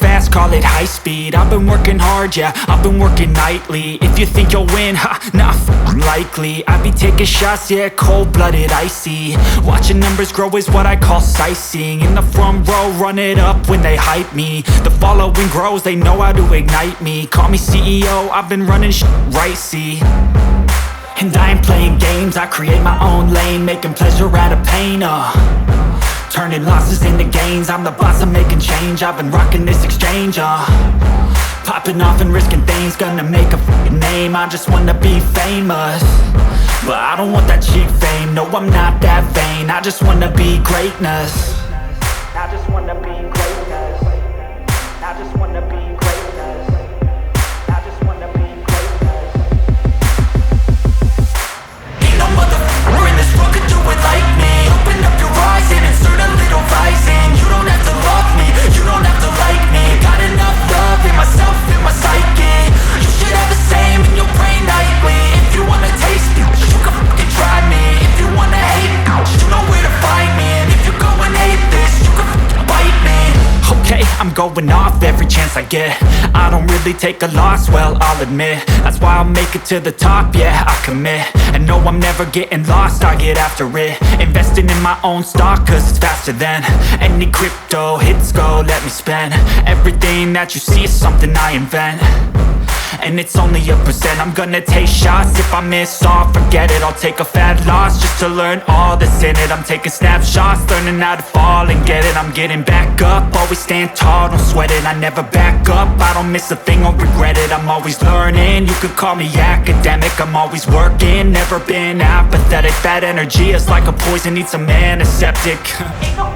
fast, call it high speed. I've been working hard, yeah, I've been working nightly. If you think you'll win, not likely. I be taking shots, yeah, cold-blooded, icy. Watching numbers grow is what I call sightseeing. In the front row, run it up when they hype me. The following grows, they know how to ignite me. Call me CEO, I've been running right, see. And I ain't playing games, I create my own lane, making pleasure out of pain, turning losses into gains. I'm the boss, I'm making change. I've been rocking this exchange, popping off and risking things. Gonna make a f***ing name. I just wanna be famous, but I don't want that cheap fame. No, I'm not that vain. I just wanna be greatness. I just wanna be greatness. I just wanna be greatness. I just wanna be greatness. Ain't no motherfucker in this world could do it like me. Open up your eyes and insert a little rising. You don't have to love me, you don't have to like me. Got enough love in myself, in my psyche. You should have the same in your brain nightly. If you wanna taste me, you can fucking try me. If you wanna hate me, you know where to find me. And if you go and hate this, you can fucking bite me. Okay, I'm going off every chance I get. I don't really take a loss, well, I'll admit. That's why I'll make it to the top, yeah, I commit. And no, I'm never getting lost, I get after it. Investing in my own stock, cause it's faster than any crypto hits go, let me spend. Everything that you see is something I invent, and it's only a percent. I'm gonna take shots, if I miss all, forget it. I'll take a fat loss just to learn all that's in it. I'm taking snapshots, learning how to fall and get it. I'm getting back up, always stand tall, don't sweat it. I never back up, I don't miss a thing or regret it. I'm always learning, you could call me academic. I'm always working, never been apathetic. That energy is like a poison, needs some antiseptic. Ain't no